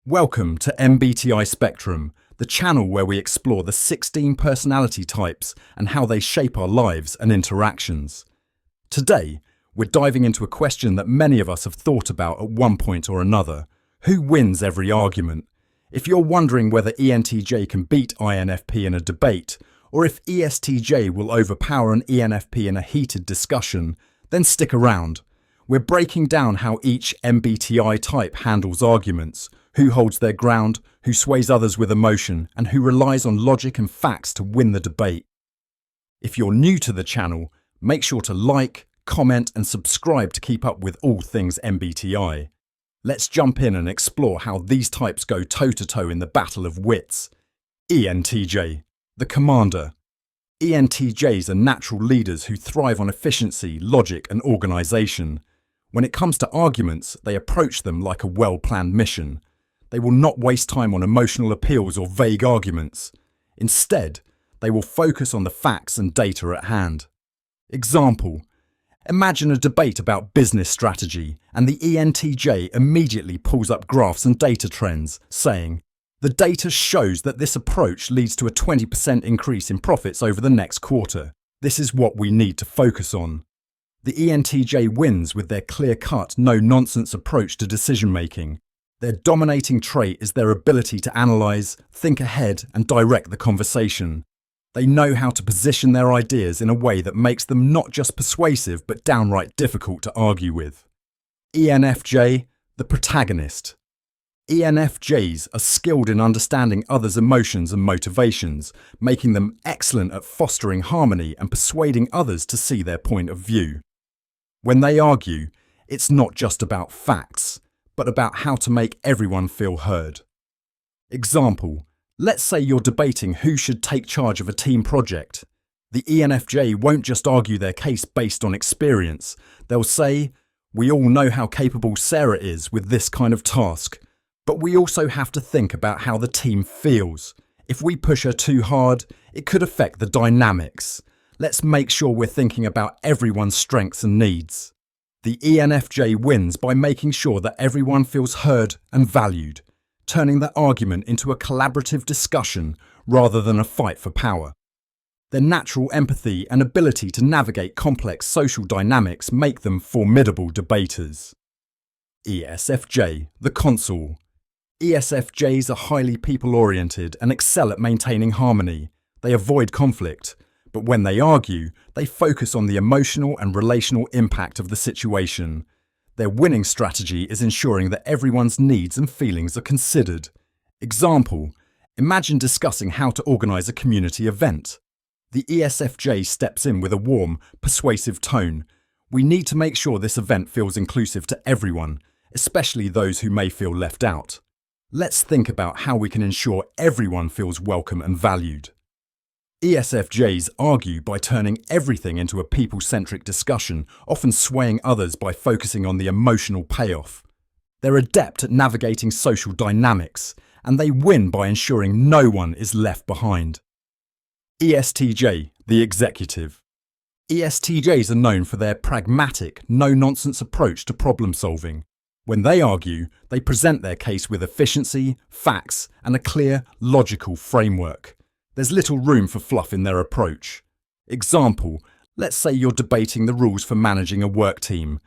Welcome to MBTI Spectrum, the channel where we explore the 16 personality types and how they shape our lives and interactions. Today, we're diving into a question that many of us have thought about at one point or another. Who wins every argument? If you're wondering whether ENTJ can beat INFP in a debate, or if ESTJ will overpower an ENFP in a heated discussion, then stick around. We're breaking down how each MBTI type handles arguments, who holds their ground, who sways others with emotion, and who relies on logic and facts to win the debate. If you're new to the channel, make sure to like, comment, and subscribe to keep up with all things MBTI. Let's jump in and explore how these types go toe-to-toe in the battle of wits. ENTJ, the commander. ENTJs are natural leaders who thrive on efficiency, logic, and organization. When it comes to arguments, they approach them like a well-planned mission. They will not waste time on emotional appeals or vague arguments. Instead, they will focus on the facts and data at hand. Example: imagine a debate about business strategy, and the ENTJ immediately pulls up graphs and data trends, saying, "The data shows that this approach leads to a 20% increase in profits over the next quarter. This is what we need to focus on." The ENTJ wins with their clear-cut, no-nonsense approach to decision-making. Their dominating trait is their ability to analyse, think ahead, and direct the conversation. They know how to position their ideas in a way that makes them not just persuasive but downright difficult to argue with. ENFJ, the protagonist. ENFJs are skilled in understanding others' emotions and motivations, making them excellent at fostering harmony and persuading others to see their point of view. When they argue, it's not just about facts, but about how to make everyone feel heard. Example: let's say you're debating who should take charge of a team project. The ENFJ won't just argue their case based on experience. They'll say, "We all know how capable Sarah is with this kind of task, but we also have to think about how the team feels. If we push her too hard, it could affect the dynamics. Let's make sure we're thinking about everyone's strengths and needs." The ENFJ wins by making sure that everyone feels heard and valued, turning the argument into a collaborative discussion rather than a fight for power. Their natural empathy and ability to navigate complex social dynamics make them formidable debaters. ESFJ, the Consul. ESFJs are highly people-oriented and excel at maintaining harmony. They avoid conflict, but when they argue, they focus on the emotional and relational impact of the situation. Their winning strategy is ensuring that everyone's needs and feelings are considered. Example: imagine discussing how to organise a community event. The ESFJ steps in with a warm, persuasive tone. "We need to make sure this event feels inclusive to everyone, especially those who may feel left out. Let's think about how we can ensure everyone feels welcome and valued." ESFJs argue by turning everything into a people-centric discussion, often swaying others by focusing on the emotional payoff. They're adept at navigating social dynamics, and they win by ensuring no one is left behind. ESTJ, the executive. ESTJs are known for their pragmatic, no-nonsense approach to problem-solving. When they argue, they present their case with efficiency, facts, and a clear, logical framework. There's little room for fluff in their approach. Example: let's say you're debating the rules for managing a work team.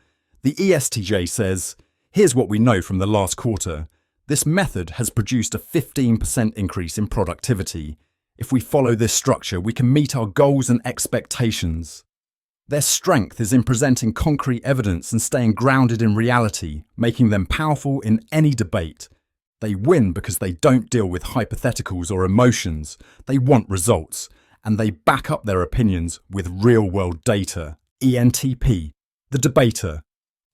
The ESTJ says, "Here's what we know from the last quarter. This method has produced a 15% increase in productivity. If we follow this structure, we can meet our goals and expectations." Their strength is in presenting concrete evidence and staying grounded in reality, making them powerful in any debate. They win because they don't deal with hypotheticals or emotions. They want results, and they back up their opinions with real-world data. ENTP, the debater.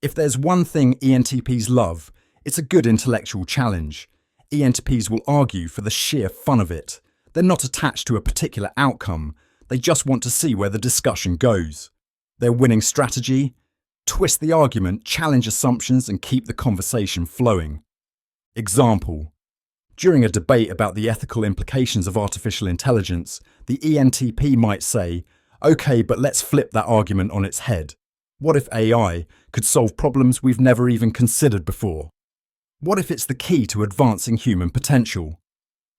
If there's one thing ENTPs love, it's a good intellectual challenge. ENTPs will argue for the sheer fun of it. They're not attached to a particular outcome. They just want to see where the discussion goes. Their winning strategy: twist the argument, challenge assumptions, and keep the conversation flowing. Example: during a debate about the ethical implications of artificial intelligence, the ENTP might say, "Okay, but let's flip that argument on its head. What if AI could solve problems we've never even considered before?" What if it's the key to advancing human potential?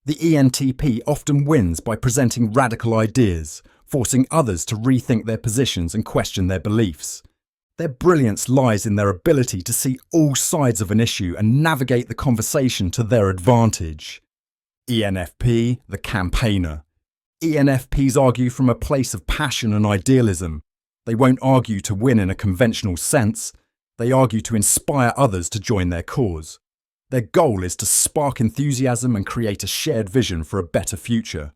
The ENTP often wins by presenting radical ideas, forcing others to rethink their positions and question their beliefs. Their brilliance lies in their ability to see all sides of an issue and navigate the conversation to their advantage. ENFP, the campaigner. ENFPs argue from a place of passion and idealism. They won't argue to win in a conventional sense. They argue to inspire others to join their cause. Their goal is to spark enthusiasm and create a shared vision for a better future.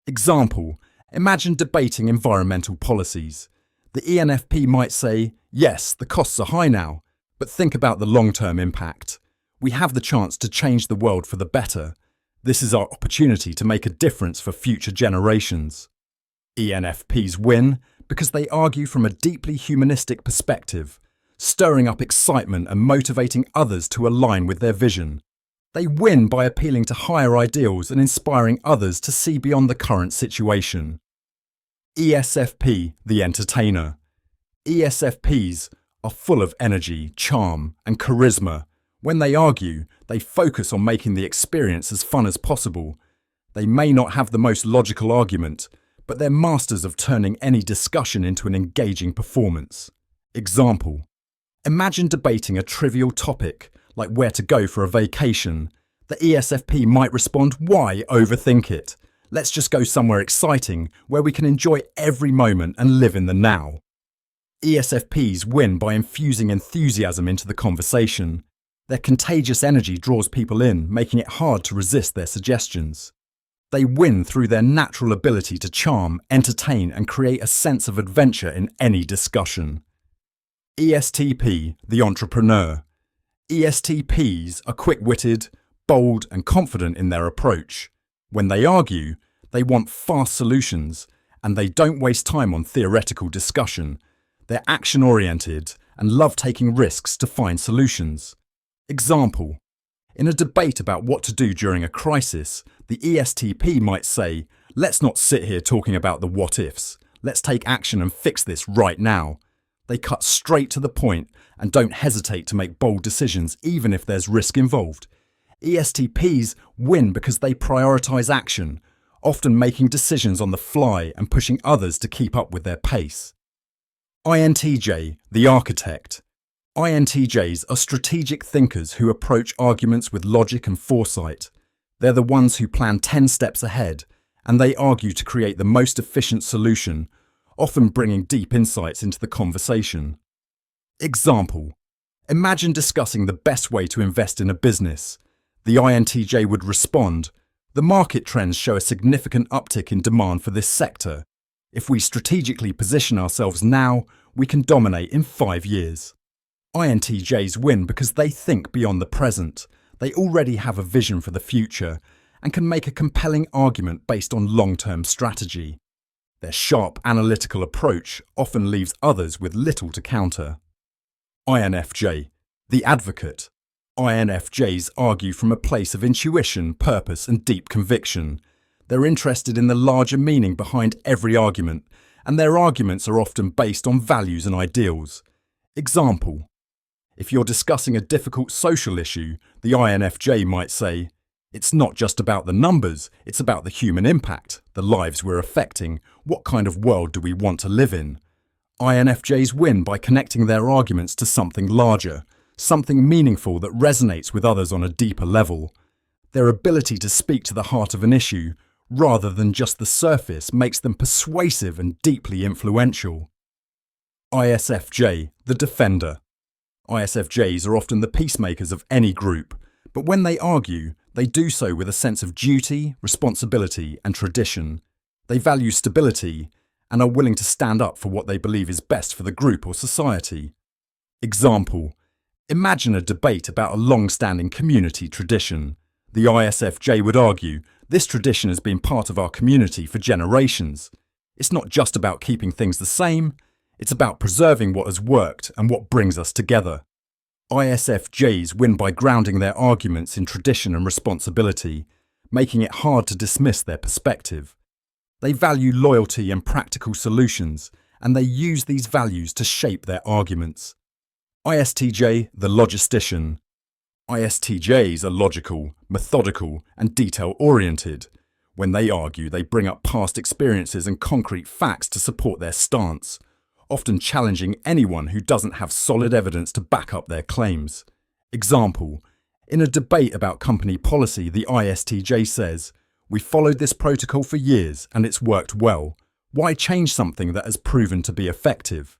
Example: imagine debating environmental policies. The ENFP might say, yes, the costs are high now, but think about the long-term impact. We have the chance to change the world for the better. This is our opportunity to make a difference for future generations. ENFPs win because they argue from a deeply humanistic perspective, stirring up excitement and motivating others to align with their vision. They win by appealing to higher ideals and inspiring others to see beyond the current situation. ESFP, the entertainer. ESFPs are full of energy, charm, and charisma. When they argue, they focus on making the experience as fun as possible. They may not have the most logical argument, but they're masters of turning any discussion into an engaging performance. Example: imagine debating a trivial topic, like where to go for a vacation. The ESFP might respond, why overthink it? Let's just go somewhere exciting, where we can enjoy every moment and live in the now. ESFPs win by infusing enthusiasm into the conversation. Their contagious energy draws people in, making it hard to resist their suggestions. They win through their natural ability to charm, entertain, and create a sense of adventure in any discussion. ESTP, the entrepreneur. ESTPs are quick-witted, bold, and confident in their approach. When they argue, they want fast solutions, and they don't waste time on theoretical discussion. They're action-oriented and love taking risks to find solutions. Example: in a debate about what to do during a crisis, the ESTP might say, let's not sit here talking about the what-ifs. Let's take action and fix this right now. They cut straight to the point and don't hesitate to make bold decisions even if there's risk involved. ESTPs win because they prioritize action, often making decisions on the fly and pushing others to keep up with their pace. INTJ, the architect. INTJs are strategic thinkers who approach arguments with logic and foresight. They're the ones who plan 10 steps ahead, and they argue to create the most efficient solution, often bringing deep insights into the conversation. Example: imagine discussing the best way to invest in a business. The INTJ would respond, the market trends show a significant uptick in demand for this sector. If we strategically position ourselves now, we can dominate in 5 years. INTJs win because they think beyond the present. They already have a vision for the future and can make a compelling argument based on long-term strategy. Their sharp analytical approach often leaves others with little to counter. INFJ, the advocate. INFJs argue from a place of intuition, purpose, and deep conviction. They're interested in the larger meaning behind every argument, and their arguments are often based on values and ideals. Example: if you're discussing a difficult social issue, the INFJ might say, it's not just about the numbers, it's about the human impact, the lives we're affecting, what kind of world do we want to live in? INFJs win by connecting their arguments to something larger, something meaningful that resonates with others on a deeper level. Their ability to speak to the heart of an issue, rather than just the surface, makes them persuasive and deeply influential. ISFJ, the defender. ISFJs are often the peacemakers of any group, but when they argue, they do so with a sense of duty, responsibility, and tradition. They value stability and are willing to stand up for what they believe is best for the group or society. Example: imagine a debate about a long-standing community tradition. The ISFJ would argue, this tradition has been part of our community for generations. It's not just about keeping things the same, it's about preserving what has worked and what brings us together. ISFJs win by grounding their arguments in tradition and responsibility, making it hard to dismiss their perspective. They value loyalty and practical solutions, and they use these values to shape their arguments. ISTJ, the logistician. ISTJs are logical, methodical, and detail-oriented. When they argue, they bring up past experiences and concrete facts to support their stance, often challenging anyone who doesn't have solid evidence to back up their claims. Example: in a debate about company policy, the ISTJ says, "We followed this protocol for years and it's worked well. Why change something that has proven to be effective?"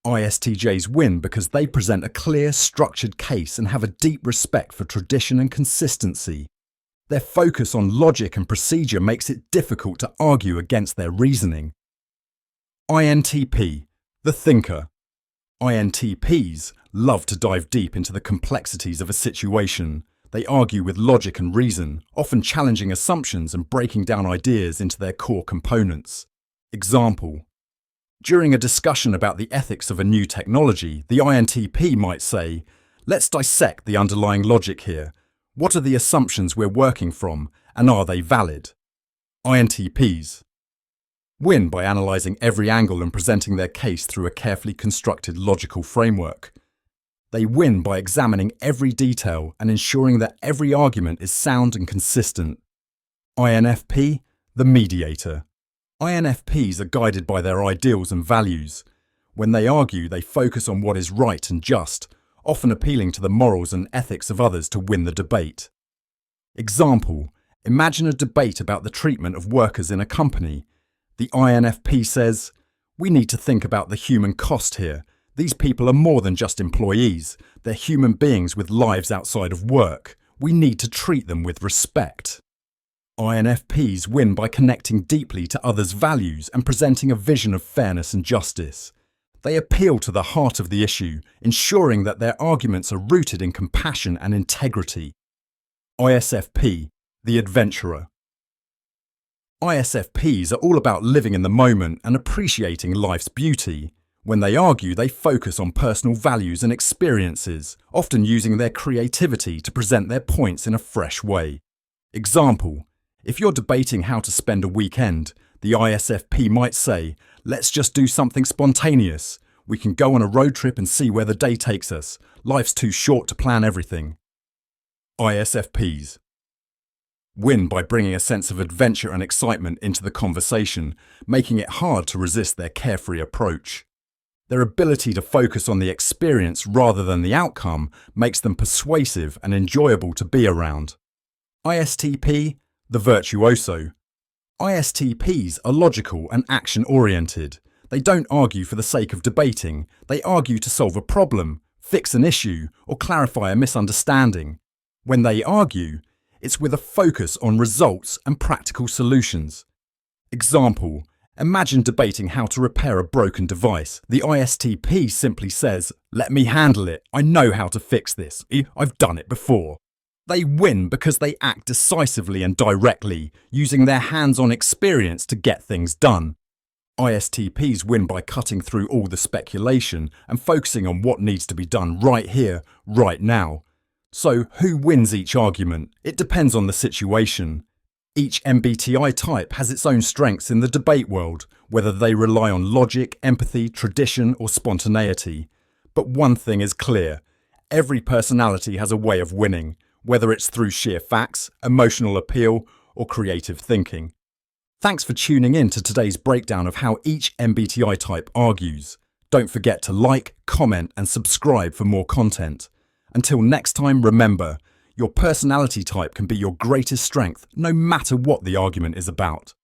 ISTJs win because they present a clear, structured case and have a deep respect for tradition and consistency. Their focus on logic and procedure makes it difficult to argue against their reasoning. INTP, the thinker. INTPs love to dive deep into the complexities of a situation. They argue with logic and reason, often challenging assumptions and breaking down ideas into their core components. Example: during a discussion about the ethics of a new technology, the INTP might say, "Let's dissect the underlying logic here. What are the assumptions we're working from, and are they valid?" INTPs win by analysing every angle and presenting their case through a carefully constructed logical framework. They win by examining every detail and ensuring that every argument is sound and consistent. INFP, the mediator. INFPs are guided by their ideals and values. When they argue, they focus on what is right and just, often appealing to the morals and ethics of others to win the debate. Example: imagine a debate about the treatment of workers in a company. The INFP says, "We need to think about the human cost here. These people are more than just employees. They're human beings with lives outside of work. We need to treat them with respect." INFPs win by connecting deeply to others' values and presenting a vision of fairness and justice. They appeal to the heart of the issue, ensuring that their arguments are rooted in compassion and integrity. ISFP, the adventurer. ISFPs are all about living in the moment and appreciating life's beauty. When they argue, they focus on personal values and experiences, often using their creativity to present their points in a fresh way. Example: if you're debating how to spend a weekend, the ISFP might say, "Let's just do something spontaneous. We can go on a road trip and see where the day takes us. Life's too short to plan everything." ISFPs win by bringing a sense of adventure and excitement into the conversation, making it hard to resist their carefree approach. Their ability to focus on the experience rather than the outcome makes them persuasive and enjoyable to be around. ISTP, the virtuoso. ISTPs are logical and action-oriented. They don't argue for the sake of debating. They argue to solve a problem, fix an issue, or clarify a misunderstanding. When they argue, it's with a focus on results and practical solutions. Example: imagine debating how to repair a broken device. The ISTP simply says, "Let me handle it. I know how to fix this. I've done it before." They win because they act decisively and directly, using their hands-on experience to get things done. ISTPs win by cutting through all the speculation and focusing on what needs to be done right here, right now. So, who wins each argument? It depends on the situation. Each MBTI type has its own strengths in the debate world, whether they rely on logic, empathy, tradition, or spontaneity. But one thing is clear: every personality has a way of winning, whether it's through sheer facts, emotional appeal, or creative thinking. Thanks for tuning in to today's breakdown of how each MBTI type argues. Don't forget to like, comment, and subscribe for more content. Until next time, remember, your personality type can be your greatest strength, no matter what the argument is about.